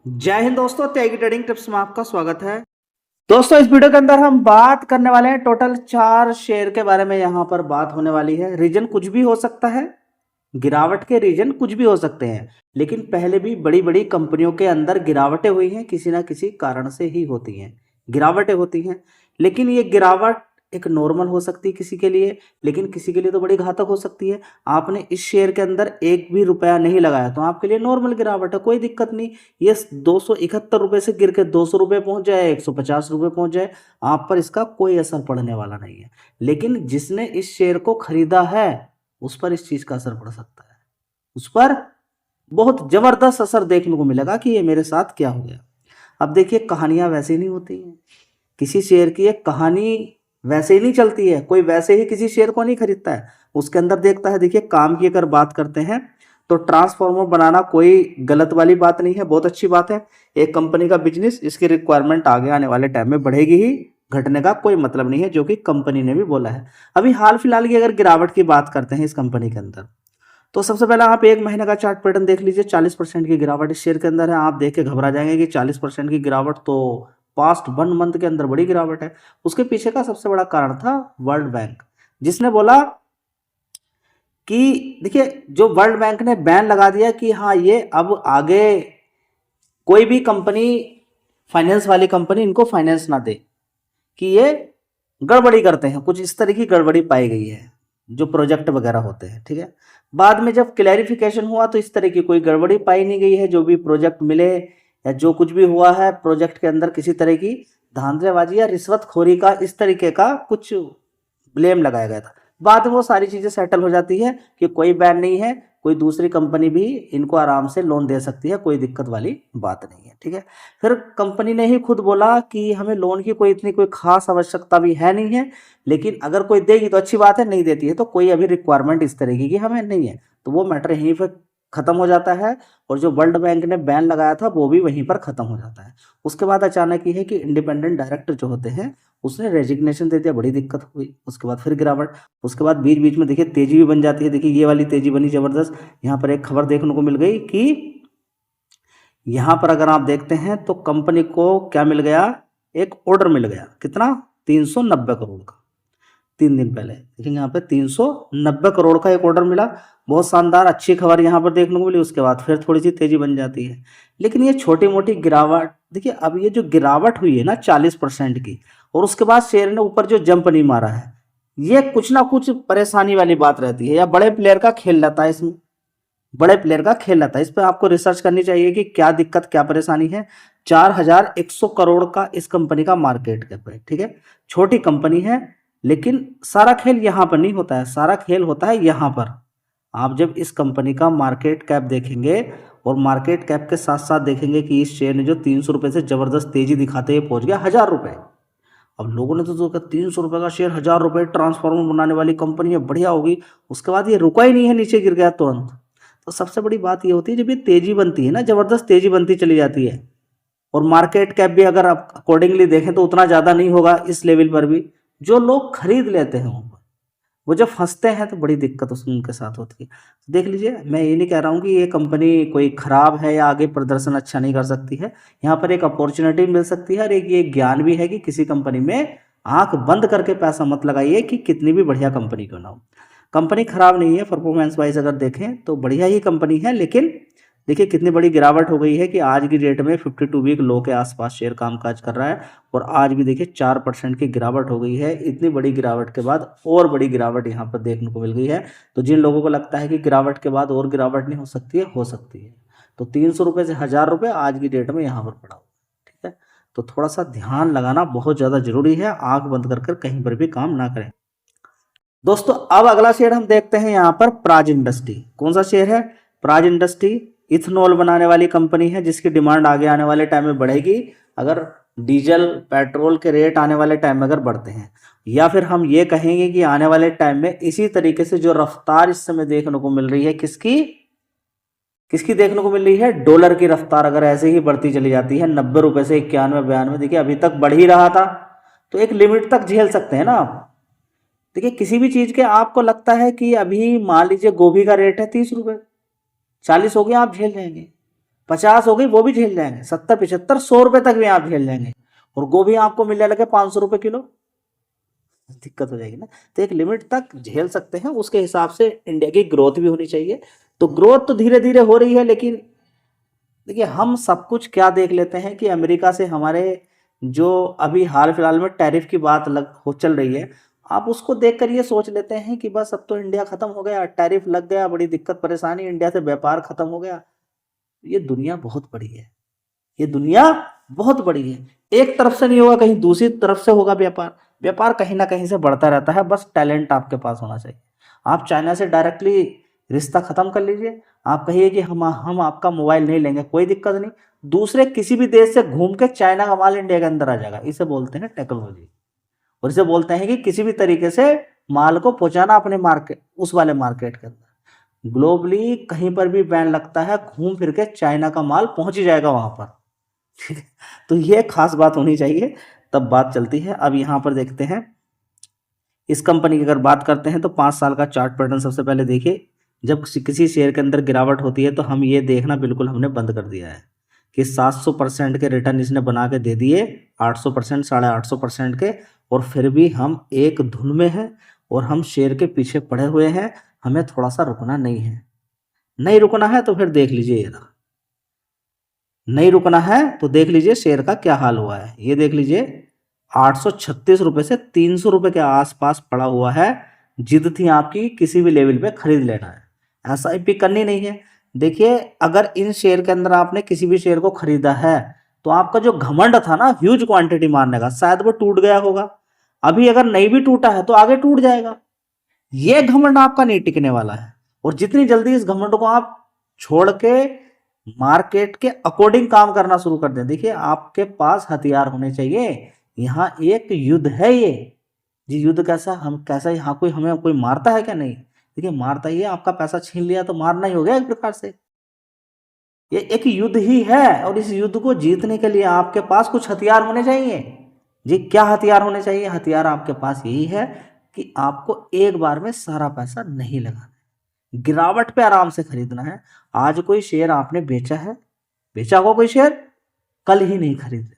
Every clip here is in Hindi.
जय हिंद दोस्तों, त्यागी ट्रेडिंग टिप्स में आपका स्वागत है। दोस्तों, इस वीडियो के अंदर हम बात करने वाले हैं टोटल 4 शेयर के बारे में। यहां पर बात होने वाली है। रीजन कुछ भी हो सकता है, गिरावट के रीजन कुछ भी हो सकते हैं, लेकिन पहले भी बड़ी बड़ी कंपनियों के अंदर गिरावटें हुई हैं, किसी ना किसी कारण से ही होती हैं, गिरावटें होती हैं। लेकिन ये गिरावट एक नॉर्मल हो सकती है किसी के लिए, लेकिन किसी के लिए तो बड़ी घातक हो सकती है। आपने इस शेयर के अंदर एक भी रुपया नहीं लगाया तो आपके लिए नॉर्मल गिरावट है, कोई दिक्कत नहीं। ये 271 रुपये से गिर के 200 रुपये पहुंच जाए, 150 रुपये पहुंच जाए, आप पर इसका कोई असर पड़ने वाला नहीं है। लेकिन जिसने इस शेयर को खरीदा है उस पर इस चीज का असर पड़ सकता है। उस पर बहुत जबरदस्त असर देखने को मिलेगा कि ये मेरे साथ क्या हो गया। अब देखिए, कहानियां वैसे ही नहीं होती हैं। किसी शेयर की एक कहानी वैसे ही नहीं चलती है, कोई वैसे ही किसी शेयर को नहीं खरीदता है, उसके अंदर देखता है। देखिए, काम की अगर बात करते हैं तो ट्रांसफॉर्मर बनाना कोई गलत वाली बात नहीं है, बहुत अच्छी बात है। एक कंपनी का बिजनेस, इसकी रिक्वायरमेंट आगे आने वाले टाइम में बढ़ेगी ही, घटने का कोई मतलब नहीं है, जो कि कंपनी ने भी बोला है। अभी हाल फिलहाल की अगर गिरावट की बात करते हैं इस कंपनी के अंदर, तो सबसे पहले आप एक महीने का चार्ट पैटर्न देख लीजिए। 40% की गिरावट इस शेयर के अंदर है। आप देख के घबरा जाएंगे कि 40% की गिरावट तो पास्ट 1 मंथ के अंदर बड़ी गिरावट है। उसके पीछे का सबसे बड़ा कारण था वर्ल्ड बैंक, जिसने बोला कि देखिए, जो वर्ल्ड बैंक ने बैन लगा दिया कि हाँ, ये अब आगे कोई भी कंपनी, फाइनेंस वाली कंपनी इनको फाइनेंस ना दे, कि ये गड़बड़ी करते हैं, कुछ इस तरह की गड़बड़ी पाई गई है जो प्रोजेक्ट वगैरह होते हैं। ठीक है, बाद में जब क्लैरिफिकेशन हुआ तो इस तरह की कोई गड़बड़ी पाई नहीं गई है। जो भी प्रोजेक्ट मिले या जो कुछ भी हुआ है प्रोजेक्ट के अंदर, किसी तरह की धांधलेबाजी या रिश्वतखोरी का, इस तरीके का कुछ ब्लेम लगाया गया था। बाद में वो सारी चीज़ें सेटल हो जाती है कि कोई बैन नहीं है, कोई दूसरी कंपनी भी इनको आराम से लोन दे सकती है, कोई दिक्कत वाली बात नहीं है। ठीक है, फिर कंपनी ने ही खुद बोला कि हमें लोन की कोई इतनी कोई खास आवश्यकता भी है नहीं है, लेकिन अगर कोई देगी तो अच्छी बात है, नहीं देती है तो कोई अभी रिक्वायरमेंट इस तरीके की हमें नहीं है। तो वो मैटर यहीं पर खत्म हो जाता है, और जो वर्ल्ड बैंक ने बैन लगाया था वो भी वहीं पर खत्म हो जाता है। उसके बाद अचानक ये है कि इंडिपेंडेंट डायरेक्टर जो होते हैं उसने रेजिग्नेशन दे दिया, बड़ी दिक्कत हुई। उसके बाद फिर गिरावट, उसके बाद बीच बीच में देखिए तेजी भी बन जाती है। देखिए, ये वाली तेजी बनी जबरदस्त। यहाँ पर एक खबर देखने को मिल गई कि यहाँ पर अगर आप देखते हैं तो कंपनी को क्या मिल गया, एक ऑर्डर मिल गया। कितना? 390 करोड़ का। 3 दिन पहले देखेंगे यहाँ पे 390 करोड़ का एक ऑर्डर मिला। बहुत शानदार, अच्छी खबर यहाँ पर देखने को मिली। उसके बाद फिर थोड़ी सी तेजी बन जाती है। लेकिन ये छोटी मोटी गिरावट देखिए, अब ये जो गिरावट हुई है ना 40% की, और उसके बाद शेयर ने ऊपर जो जंप नहीं मारा है, ये कुछ ना कुछ परेशानी वाली बात रहती है, या बड़े प्लेयर का खेल रहता है इसमें। बड़े प्लेयर का खेल रहता है, इस पर आपको रिसर्च करनी चाहिए कि क्या दिक्कत, क्या परेशानी है। 4100 करोड़ का इस कंपनी का मार्केट कैप है। ठीक है, छोटी कंपनी है, लेकिन सारा खेल यहाँ पर नहीं होता है, सारा खेल होता है यहाँ पर। आप जब इस कंपनी का मार्केट कैप देखेंगे, और मार्केट कैप के साथ साथ देखेंगे कि इस शेयर ने जो 300 रुपये से जबरदस्त तेजी दिखाते हुए पहुंच गया 1000 रुपये। अब लोगों ने तो सोचा 300 रुपये का शेयर, 1000 रुपये, ट्रांसफार्मर बनाने वाली कंपनी है, बढ़िया होगी। उसके बाद ये रुका ही नहीं है, नीचे गिर गया तुरंत। तो सबसे बड़ी बात ये होती है, जब ये तेजी बनती है ना, जबरदस्त तेजी बनती चली जाती है, और मार्केट कैप भी अगर आप अकॉर्डिंगली देखें तो उतना ज़्यादा नहीं होगा इस लेवल पर भी, जो लोग खरीद लेते हैं ऊपर, वो जब फंसते हैं तो बड़ी दिक्कत उसमें उनके साथ होती है। तो देख लीजिए, मैं ये नहीं कह रहा हूँ कि ये कंपनी कोई खराब है या आगे प्रदर्शन अच्छा नहीं कर सकती है। यहाँ पर एक अपॉर्चुनिटी मिल सकती है, और एक ये ज्ञान भी है कि किसी कंपनी में आंख बंद करके पैसा मत लगाइए, कि कितनी भी बढ़िया कंपनी क्यों ना हो। कंपनी खराब नहीं है, परफॉर्मेंस वाइज अगर देखें तो बढ़िया ही कंपनी है। लेकिन देखिए, कितनी बड़ी गिरावट हो गई है कि आज की डेट में 52 वीक लो के आसपास शेयर कामकाज कर रहा है, और आज भी देखिए 4% की गिरावट हो गई है। इतनी बड़ी गिरावट के बाद और बड़ी गिरावट यहाँ पर देखने को मिल गई है। तो जिन लोगों को लगता है कि गिरावट के बाद और गिरावट नहीं हो सकती है, हो सकती है। तो 300 रुपये से 1000 रुपये आज की डेट में यहाँ पर पड़ा हुआ है। ठीक है, तो थोड़ा सा ध्यान लगाना बहुत ज़्यादा जरूरी है, आंख बंद कर कर कहीं पर भी काम ना करें। दोस्तों, अब अगला शेयर हम देखते हैं यहाँ पर प्राज इंडस्ट्री। कौन सा शेयर है? प्राज इंडस्ट्री इथेनॉल बनाने वाली कंपनी है, जिसकी डिमांड आगे आने वाले टाइम में बढ़ेगी अगर डीजल पेट्रोल के रेट आने वाले टाइम में अगर बढ़ते हैं, या फिर हम ये कहेंगे कि आने वाले टाइम में इसी तरीके से जो रफ्तार इस समय देखने को मिल रही है, किसकी किसकी देखने को मिल रही है? डॉलर की रफ्तार अगर ऐसे ही बढ़ती चली जाती है, 90 रुपये से 91 92, देखिए अभी तक बढ़ ही रहा था, तो एक लिमिट तक झेल सकते हैं ना आप। देखिए, किसी भी चीज के आपको लगता है कि अभी मान लीजिए गोभी का रेट है 30 रुपये, 40 हो गया, आप झेल जाएंगे। 50 हो गई वो भी झेल जाएंगे, 70 75 100 रुपए तक भी आप झेल जाएंगे, और गोभी आपको मिलने लगे 500 रुपए किलो, दिक्कत हो जाएगी ना। तो एक लिमिट तक झेल सकते हैं, उसके हिसाब से इंडिया की ग्रोथ भी होनी चाहिए। तो ग्रोथ तो धीरे धीरे हो रही है, लेकिन देखिए हम सब कुछ क्या देख लेते हैं कि अमेरिका से हमारे जो अभी हाल फिलहाल में टैरिफ की बात चल रही है, आप उसको देखकर ये सोच लेते हैं कि बस अब तो इंडिया खत्म हो गया, टैरिफ लग गया, बड़ी दिक्कत परेशानी, इंडिया से व्यापार खत्म हो गया। ये दुनिया बहुत बड़ी है, ये दुनिया बहुत बड़ी है, एक तरफ से नहीं होगा, कहीं दूसरी तरफ से होगा व्यापार। व्यापार कहीं ना कहीं से बढ़ता रहता है, बस टैलेंट आपके पास होना चाहिए। आप चाइना से डायरेक्टली रिश्ता खत्म कर लीजिए, आप कहिए कि हम आपका मोबाइल नहीं लेंगे, कोई दिक्कत नहीं, दूसरे किसी भी देश से घूम के चाइना का माल इंडिया के अंदर आ जाएगा। इसे बोलते हैं टेक्नोलॉजी, और इसे बोलते हैं कि किसी भी तरीके से माल को पहुंचाना अपने मार्केट, उस वाले मार्केट के अंदर। ग्लोबली कहीं पर भी बैन लगता है, घूम फिर के चाइना का माल पहुंच ही जाएगा वहां पर। ठीक है, तो ये खास बात होनी चाहिए, तब बात चलती है। अब यहाँ पर देखते हैं इस कंपनी की अगर बात करते हैं तो 5 साल का चार्ट पैटर्न सबसे पहले देखिए। जब किसी शेयर के अंदर गिरावट होती है तो हम ये देखना बिल्कुल हमने बंद कर दिया है कि 700% के रिटर्न इसने बना के दे दिए, 800%, 850% के, और फिर भी हम एक धुन में हैं और हम शेयर के पीछे पड़े हुए हैं। हमें थोड़ा सा रुकना नहीं है, नहीं रुकना है तो फिर देख लीजिए, ये रहा, नहीं रुकना है तो देख लीजिए शेयर का क्या हाल हुआ है। ये देख लीजिए 836 रुपए से 300 रुपए के आसपास पड़ा हुआ है। जिद थी आपकी किसी भी लेवल पे खरीद लेना है, एसआईपी करनी नहीं है। देखिए अगर इन शेयर के अंदर आपने किसी भी शेयर को खरीदा है तो आपका जो घमंड था ना ह्यूज क्वांटिटी मारने का, शायद वो टूट गया होगा। अभी अगर नहीं भी टूटा है तो आगे टूट जाएगा। ये घमंड आपका नहीं टिकने वाला है, और जितनी जल्दी इस घमंड को आप छोड़ के मार्केट के अकॉर्डिंग काम करना शुरू कर दें। देखिए आपके पास हथियार होने चाहिए, यहाँ एक युद्ध है ये जी। युद्ध कैसा, हम कैसा, यहाँ कोई हमें कोई मारता है क्या? नहीं, देखिए मारता ही है, आपका पैसा छीन लिया तो मारना ही हो गया एक प्रकार से। ये एक युद्ध ही है, और इस युद्ध को जीतने के लिए आपके पास कुछ हथियार होने चाहिए जी। क्या हथियार होने चाहिए? हथियार आपके पास यही है कि आपको एक बार में सारा पैसा नहीं लगाना, गिरावट पे आराम से खरीदना है। आज कोई शेयर आपने बेचा है, बेचा हो कोई शेयर, कल ही नहीं खरीद।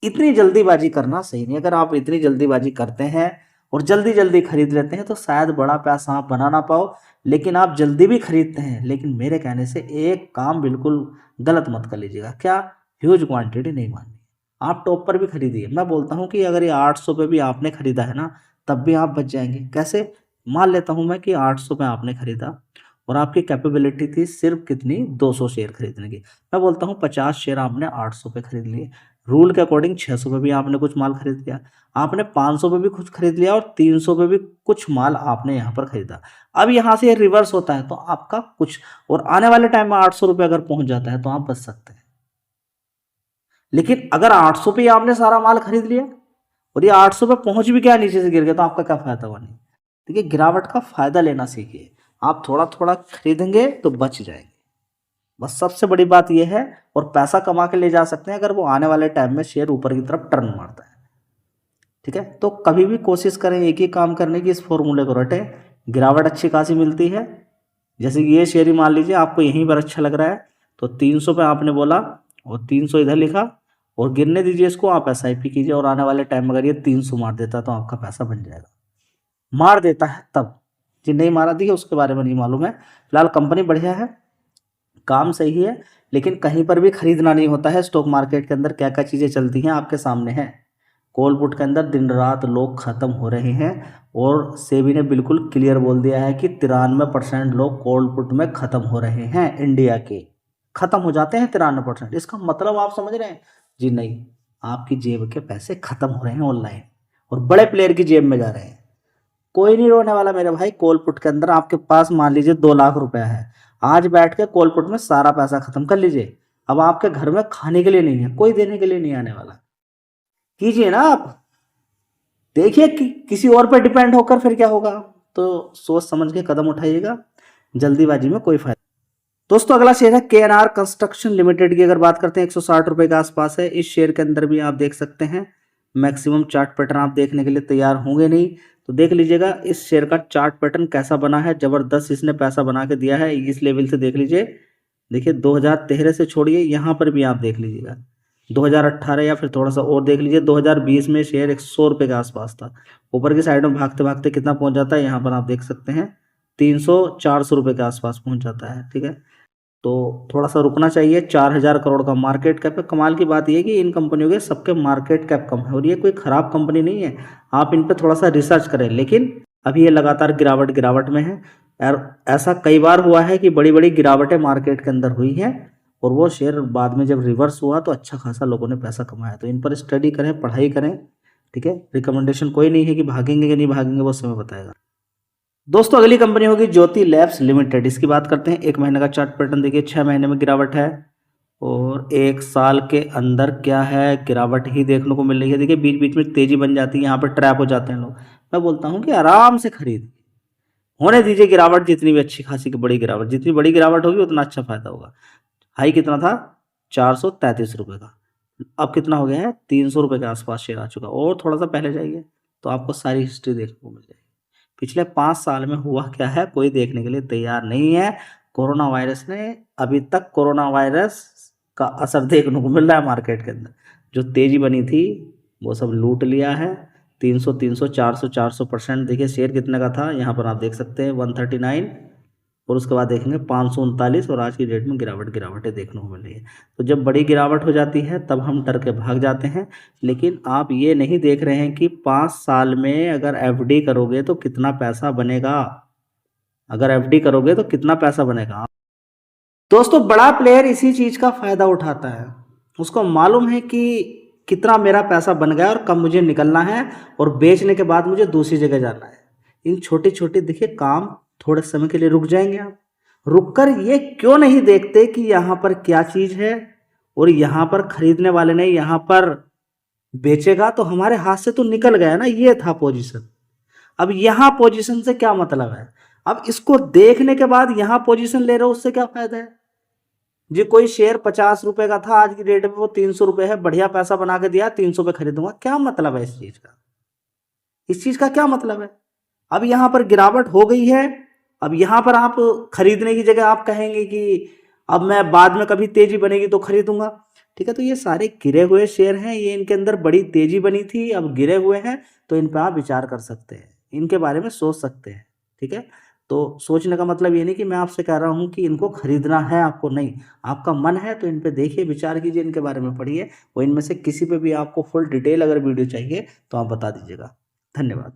इतनी जल्दीबाजी करना सही नहीं। अगर आप इतनी जल्दीबाजी करते हैं और जल्दी जल्दी खरीद लेते हैं तो शायद बड़ा पैसा आप बना ना पाओ, लेकिन आप जल्दी भी खरीदते हैं। लेकिन मेरे कहने से एक काम बिल्कुल गलत मत कर लीजिएगा। क्या? ह्यूज क्वांटिटी नहीं माननी, आप टॉप पर भी खरीदिए। मैं बोलता हूँ कि अगर ये 800 पे भी आपने खरीदा है ना, तब भी आप बच जाएंगे। कैसे? मान लेता हूँ मैं कि 800 पे आपने खरीदा और आपकी कैपेबिलिटी थी सिर्फ कितनी, 200 शेयर खरीदने की। मैं बोलता हूँ 50 शेयर आपने 800 पे खरीद लिए, रूल के अकॉर्डिंग 600 पे भी आपने कुछ माल खरीद लिया, आपने 500 पे भी कुछ खरीद लिया, और 300 पे भी कुछ माल आपने यहाँ पर खरीदा। अब यहाँ से रिवर्स होता है तो आपका कुछ, और आने वाले टाइम में 800 रुपये अगर पहुंच जाता है तो आप बच सकते हैं। लेकिन अगर 800 पे आपने सारा माल खरीद लिया और ये 800 पे पहुंच भी गया, नीचे से गिर गया, तो आपका क्या फायदा हुआ? नहीं। देखिए गिरावट का फायदा लेना सीखिए, आप थोड़ा थोड़ा खरीदेंगे तो बच जाएंगे। बस सबसे बड़ी बात यह है, और पैसा कमा के ले जा सकते हैं अगर वो आने वाले टाइम में शेयर ऊपर की तरफ टर्न मारता है। ठीक है, तो कभी भी कोशिश करें एक ही काम करने की, इस फॉर्मूले को रटें, गिरावट अच्छी खासी मिलती है। जैसे ये शेयर ही मान लीजिए आपको यहीं पर अच्छा लग रहा है, तो 300 पे आपने बोला और 300 इधर लिखा, और गिरने दीजिए इसको, आप एसआईपी कीजिए, और आने वाले टाइम में अगर ये 300 मार देता है तो आपका पैसा बन जाएगा। मार देता है तब जी, नहीं मारा दी है उसके बारे में नहीं मालूम है। फिलहाल कंपनी बढ़िया है, काम सही है, लेकिन कहीं पर भी खरीदना नहीं होता है। स्टॉक मार्केट के अंदर क्या क्या चीज़ें चलती हैं आपके सामने है। कॉल पुट के अंदर दिन रात लोग खत्म हो रहे हैं, और सेबी ने बिल्कुल क्लियर बोल दिया है कि 93% लोग कॉल पुट में खत्म हो रहे हैं। इंडिया के खत्म हो जाते हैं 93%। इसका मतलब आप समझ रहे हैं जी? नहीं, आपकी जेब के पैसे खत्म हो रहे हैं ऑनलाइन, और बड़े प्लेयर की जेब में जा रहे हैं। कोई नहीं रोने वाला मेरे भाई। कॉल पुट के अंदर आपके पास मान लीजिए 2 लाख रुपया है, आज बैठ के कॉल पुट में सारा पैसा खत्म कर लीजिए। अब आपके घर में खाने के लिए नहीं है, कोई देने के लिए नहीं आने वाला। कीजिए ना आप, देखिए कि किसी और पर डिपेंड होकर फिर क्या होगा। तो सोच समझ के कदम उठाइएगा, जल्दीबाजी में कोई फायदा। दोस्तों अगला शेयर है केएनआर कंस्ट्रक्शन लिमिटेड की। अगर बात करते हैं 160 रुपए के आसपास है। इस शेयर के अंदर भी आप देख सकते हैं मैक्सिमम चार्ट पैटर्न आप देखने के लिए तैयार होंगे नहीं, तो देख लीजिएगा इस शेयर का चार्ट पैटर्न कैसा बना है। जबरदस्त इसने पैसा बना के दिया है। इस लेवल से देख लीजिए देखिए 2013 से छोड़िए, यहाँ पर भी आप देख लीजिएगा 2018 या फिर थोड़ा सा और देख लीजिए 2020 में शेयर 100 रुपये के आसपास था। ऊपर की साइड में भागते भागते कितना पहुंच जाता है, यहाँ पर आप देख सकते हैं 300-400 रुपये के आसपास पहुंच जाता है। ठीक है, तो थोड़ा सा रुकना चाहिए। 4000 करोड़ का मार्केट कैप है। कमाल की बात यह है कि इन कंपनियों के सबके मार्केट कैप कम है और ये कोई ख़राब कंपनी नहीं है। आप इन पर थोड़ा सा रिसर्च करें, लेकिन अभी ये लगातार गिरावट में है। और ऐसा कई बार हुआ है कि बड़ी बड़ी गिरावटें मार्केट के अंदर हुई हैं और वो शेयर बाद में जब रिवर्स हुआ तो अच्छा खासा लोगों ने पैसा कमाया। तो इन पर स्टडी करें, पढ़ाई करें। ठीक है, रिकमेंडेशन कोई नहीं है कि भागेंगे कि नहीं भागेंगे, वो समय बताएगा। दोस्तों अगली कंपनी होगी ज्योति लैब्स लिमिटेड। इसकी बात करते हैं। 1 महीने का चार्ट पैटर्न देखिए, 6 महीने में गिरावट है और 1 साल के अंदर क्या है, गिरावट ही देखने को मिल रही है। देखिए बीच बीच में तेजी बन जाती है, यहाँ पर ट्रैप हो जाते हैं लोग। मैं बोलता हूँ कि आराम से खरीद होने दीजिए गिरावट, जितनी भी अच्छी खासी की बड़ी गिरावट, जितनी बड़ी गिरावट होगी उतना अच्छा फायदा होगा। हाई कितना था, 433 रुपये का, अब कितना हो गया है, 300 रुपये के आसपास शेयर आ चुका। और थोड़ा सा पहले जाइए तो आपको सारी हिस्ट्री देखने को मिल जाएगी। पिछले 5 साल में हुआ क्या है कोई देखने के लिए तैयार नहीं है। कोरोना वायरस ने अभी तक कोरोना वायरस का असर देखने को मिल रहा है मार्केट के अंदर। जो तेजी बनी थी वो सब लूट लिया है। 300 300 400 400%। देखिए शेयर कितने का था, यहाँ पर आप देख सकते हैं 139 और उसके बाद देखेंगे 539 और आज की डेट में गिरावटें देखने को मिल रही है। तो जब बड़ी गिरावट हो जाती है तब हम डर के भाग जाते हैं, लेकिन आप ये नहीं देख रहे हैं कि 5 साल में अगर एफडी करोगे तो कितना पैसा बनेगा। अगर एफडी करोगे तो कितना पैसा बनेगा। दोस्तों बड़ा प्लेयर इसी चीज़ का फ़ायदा उठाता है। उसको मालूम है कि कितना मेरा पैसा बन गया और कब मुझे निकलना है और बेचने के बाद मुझे दूसरी जगह जाना है। इन छोटे छोटे देखिए काम थोड़े समय के लिए रुक जाएंगे। आप रुककर ये क्यों नहीं देखते कि यहाँ पर क्या चीज़ है और यहाँ पर खरीदने वाले ने यहाँ पर बेचेगा तो हमारे हाथ से तो निकल गया ना। ये था पोजीशन। अब यहाँ पोजीशन से क्या मतलब है, अब इसको देखने के बाद यहाँ पोजीशन ले रहे हो उससे क्या फायदा है जी। कोई शेयर 50 रुपए का था, आज की डेट में वो 300 रुपए है, बढ़िया पैसा बना के दिया, 300 पे खरीदूंगा। क्या मतलब है इस चीज का, इस चीज का क्या मतलब है। अब यहाँ पर गिरावट हो गई है, अब यहाँ पर आप खरीदने की जगह आप कहेंगे कि अब मैं बाद में कभी तेजी बनेगी तो खरीदूंगा। ठीक है, तो ये सारे गिरे हुए शेयर हैं, ये इनके अंदर बड़ी तेजी बनी थी, अब गिरे हुए हैं, तो इन पर आप विचार कर सकते हैं, इनके बारे में सोच सकते हैं। ठीक है, तो सोचने का मतलब ये नहीं कि मैं आपसे कह रहा हूँ कि इनको खरीदना है आपको, नहीं। आपका मन है तो इन पे देखिए, विचार कीजिए, इनके बारे में पढ़िए और इनमें से किसी पे भी आपको फुल डिटेल अगर वीडियो चाहिए तो आप बता दीजिएगा। धन्यवाद।